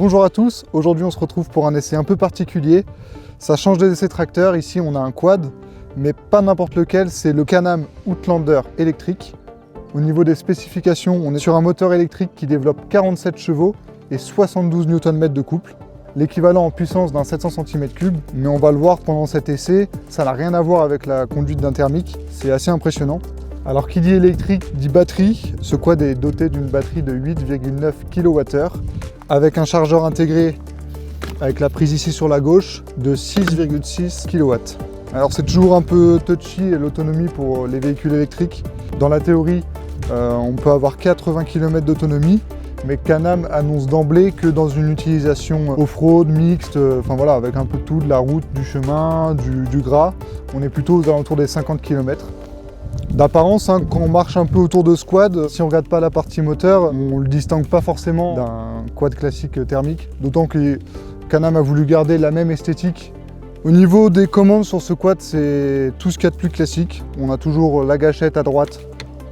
Bonjour à tous, aujourd'hui on se retrouve pour un essai un peu particulier. Ça change des essais tracteurs, ici on a un quad, mais pas n'importe lequel, c'est le Can-Am Outlander électrique. Au niveau des spécifications, on est sur un moteur électrique qui développe 47 chevaux et 72 Nm de couple, l'équivalent en puissance d'un 700 cm3, mais on va le voir pendant cet essai, ça n'a rien à voir avec la conduite d'un thermique, c'est assez impressionnant. Alors qui dit électrique dit batterie, ce quad est doté d'une batterie de 8,9 kWh avec un chargeur intégré avec la prise ici sur la gauche de 6,6 kW. Alors c'est toujours un peu touchy l'autonomie pour les véhicules électriques. Dans la théorie, on peut avoir 80 km d'autonomie, mais Can-Am annonce d'emblée que dans une utilisation off-road, mixte, enfin voilà, avec un peu de tout, de la route, du chemin, du gras, on est plutôt aux alentours des 50 km. D'apparence, hein, quand on marche un peu autour de ce quad, si on ne regarde pas la partie moteur, on ne le distingue pas forcément d'un quad classique thermique, d'autant que Can-Am a voulu garder la même esthétique. Au niveau des commandes sur ce quad, c'est tout ce qu'il y a de plus classique. On a toujours la gâchette à droite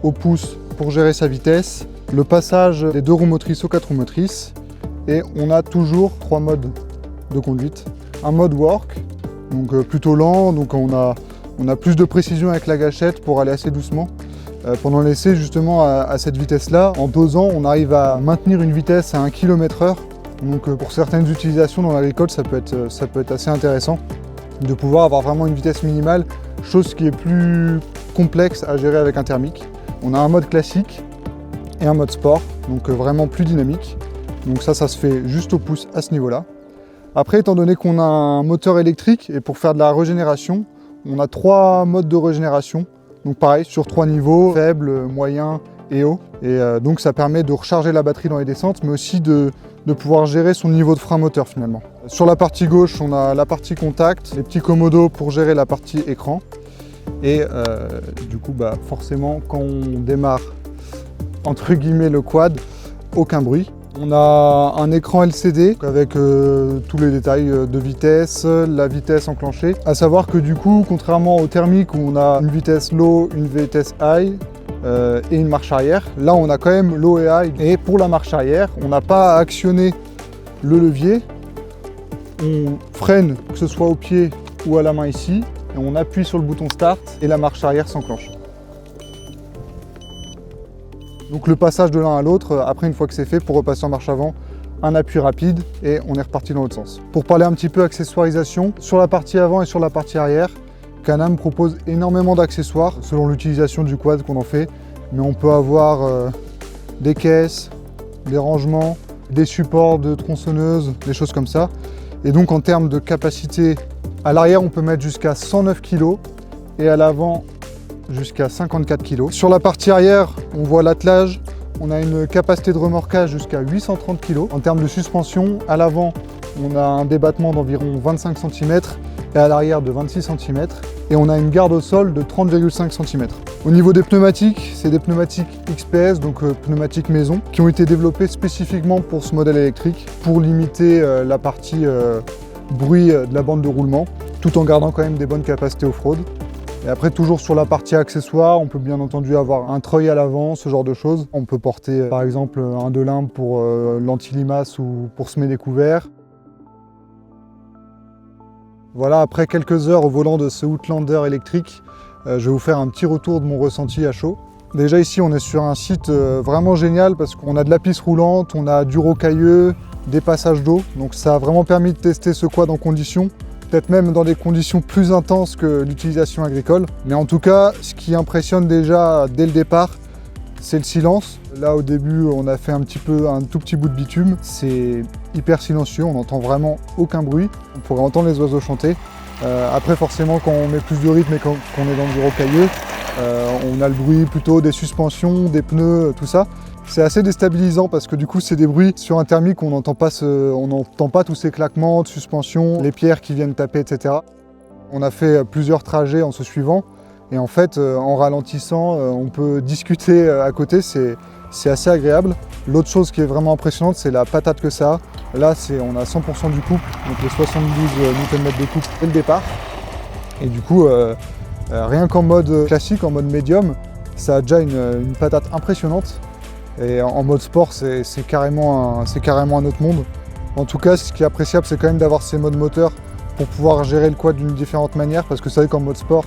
au pouce pour gérer sa vitesse, le passage des 2 roues motrices aux 4 roues motrices, et on a toujours 3 modes de conduite. Un mode work, donc plutôt lent, donc on a plus de précision avec la gâchette pour aller assez doucement. Pendant l'essai, justement, à cette vitesse-là, en dosant, on arrive à maintenir une vitesse à 1 km/h. Donc pour certaines utilisations dans l'agricole, ça peut être assez intéressant de pouvoir avoir vraiment une vitesse minimale, chose qui est plus complexe à gérer avec un thermique. On a un mode classique et un mode sport, donc vraiment plus dynamique. Donc ça se fait juste au pouce à ce niveau-là. Après, étant donné qu'on a un moteur électrique et pour faire de la régénération, on a 3 modes de régénération, donc pareil, sur 3 niveaux, faible, moyen et haut. Et donc ça permet de recharger la batterie dans les descentes, mais aussi de pouvoir gérer son niveau de frein moteur finalement. Sur la partie gauche, on a la partie contact, les petits commodos pour gérer la partie écran. Et du coup, forcément, quand on démarre, entre guillemets, le quad, aucun bruit. On a un écran LCD avec tous les détails de vitesse, la vitesse enclenchée. À savoir que du coup, contrairement au thermique où on a une vitesse low, une vitesse high et une marche arrière, là on a quand même low et high. Et pour la marche arrière, on n'a pas à actionner le levier. On freine, que ce soit au pied ou à la main ici, et on appuie sur le bouton start et la marche arrière s'enclenche. Donc le passage de l'un à l'autre, après une fois que c'est fait, pour repasser en marche avant, un appui rapide et on est reparti dans l'autre sens. Pour parler un petit peu accessoirisation, sur la partie avant et sur la partie arrière, Can-Am propose énormément d'accessoires selon l'utilisation du quad qu'on en fait. Mais on peut avoir des caisses, des rangements, des supports de tronçonneuses, des choses comme ça. Et donc en termes de capacité, à l'arrière on peut mettre jusqu'à 109 kg et à l'avant jusqu'à 54 kg. Sur la partie arrière, on voit l'attelage, on a une capacité de remorquage jusqu'à 830 kg. En termes de suspension, à l'avant, on a un débattement d'environ 25 cm et à l'arrière de 26 cm. Et on a une garde au sol de 30,5 cm. Au niveau des pneumatiques, c'est des pneumatiques XPS, donc pneumatiques maison, qui ont été développés spécifiquement pour ce modèle électrique, pour limiter la partie bruit de la bande de roulement, tout en gardant quand même des bonnes capacités off-road. Et après, toujours sur la partie accessoires, on peut bien entendu avoir un treuil à l'avant, ce genre de choses. On peut porter par exemple un de limbe pour l'anti-limace ou pour semer des couverts. Voilà, après quelques heures au volant de ce Outlander électrique, je vais vous faire un petit retour de mon ressenti à chaud. Déjà ici, on est sur un site vraiment génial parce qu'on a de la piste roulante, on a du rocailleux, des passages d'eau. Donc ça a vraiment permis de tester ce quad en conditions. Peut-être même dans des conditions plus intenses que l'utilisation agricole. Mais en tout cas, ce qui impressionne déjà dès le départ, c'est le silence. Là au début, on a fait un tout petit bout de bitume. C'est hyper silencieux, on n'entend vraiment aucun bruit. On pourrait entendre les oiseaux chanter. Après forcément, quand on met plus de rythme et qu'on est dans du rocailleux, on a le bruit plutôt des suspensions, des pneus, tout ça. C'est assez déstabilisant parce que du coup c'est des bruits sur un thermique, on n'entend pas tous ces claquements de suspension, les pierres qui viennent taper, etc. On a fait plusieurs trajets en se suivant et en fait en ralentissant on peut discuter à côté, c'est assez agréable. L'autre chose qui est vraiment impressionnante, c'est la patate que ça a. Là on a 100% du couple, donc les 72 Nm de couple dès le départ. Et du coup rien qu'en mode classique, en mode médium, ça a déjà une patate impressionnante. Et en mode sport, c'est carrément un autre monde. En tout cas, ce qui est appréciable, c'est quand même d'avoir ces modes moteurs pour pouvoir gérer le quad d'une différente manière, parce que c'est vrai qu'en mode sport,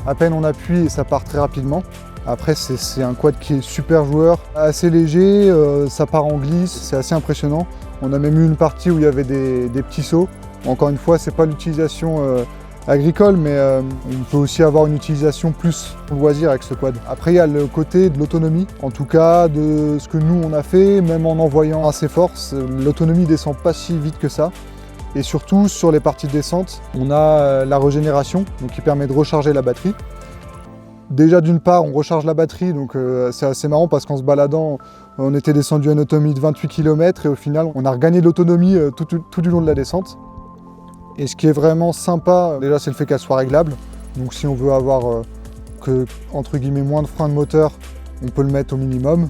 à peine on appuie et ça part très rapidement. Après, c'est un quad qui est super joueur, assez léger, ça part en glisse, c'est assez impressionnant. On a même eu une partie où il y avait des petits sauts. Encore une fois, c'est pas l'utilisation agricole, mais on peut aussi avoir une utilisation plus pour loisir avec ce quad. Après, il y a le côté de l'autonomie, en tout cas de ce que nous on a fait, même en envoyant assez fort, l'autonomie descend pas si vite que ça. Et surtout, sur les parties de descente, on a la régénération, donc qui permet de recharger la batterie. Déjà d'une part, on recharge la batterie, donc c'est assez marrant parce qu'en se baladant, on était descendu à une autonomie de 28 km et au final, on a regagné de l'autonomie tout du long de la descente. Et ce qui est vraiment sympa, déjà, c'est le fait qu'elle soit réglable. Donc si on veut avoir que, entre guillemets, moins de freins de moteur, on peut le mettre au minimum.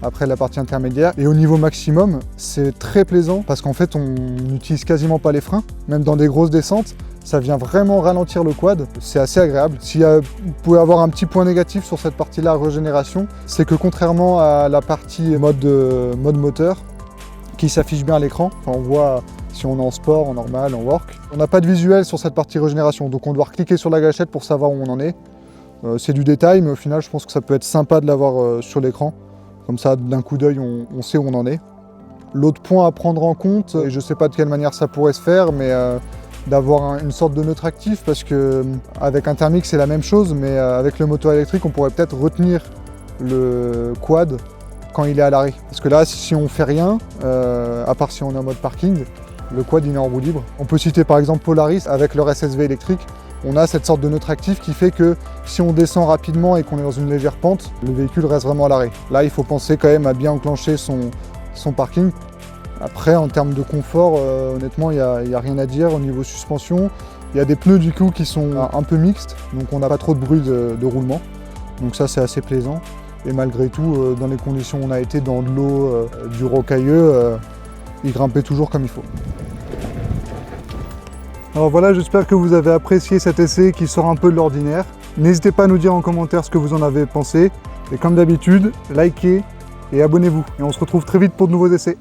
Après la partie intermédiaire. Et au niveau maximum, c'est très plaisant parce qu'en fait, on n'utilise quasiment pas les freins, même dans des grosses descentes. Ça vient vraiment ralentir le quad, c'est assez agréable. Si vous pouvez avoir un petit point négatif sur cette partie-là, régénération, c'est que contrairement à la partie mode moteur, qui s'affiche bien à l'écran, enfin, on voit si on est en sport, en normal, en work, on n'a pas de visuel sur cette partie régénération, donc on doit cliquer sur la gâchette pour savoir où on en est. C'est du détail, mais au final, je pense que ça peut être sympa de l'avoir sur l'écran. Comme ça, d'un coup d'œil, on sait où on en est. L'autre point à prendre en compte, et je ne sais pas de quelle manière ça pourrait se faire, mais d'avoir une sorte de neutre actif, parce qu'avec un thermique c'est la même chose, mais avec le moteur électrique on pourrait peut-être retenir le quad quand il est à l'arrêt. Parce que là, si on fait rien, à part si on est en mode parking, le quad il est en roue libre. On peut citer par exemple Polaris avec leur SSV électrique. On a cette sorte de neutre actif qui fait que si on descend rapidement et qu'on est dans une légère pente, le véhicule reste vraiment à l'arrêt. Là, il faut penser quand même à bien enclencher son parking. Après, en termes de confort, honnêtement, il n'y a rien à dire au niveau suspension. Il y a des pneus du coup qui sont un peu mixtes, donc on n'a pas trop de bruit de roulement. Donc ça, c'est assez plaisant. Et malgré tout, dans les conditions où on a été dans de l'eau, du rocailleux, il grimpait toujours comme il faut. Alors voilà, j'espère que vous avez apprécié cet essai qui sort un peu de l'ordinaire. N'hésitez pas à nous dire en commentaire ce que vous en avez pensé. Et comme d'habitude, likez et abonnez-vous. Et on se retrouve très vite pour de nouveaux essais.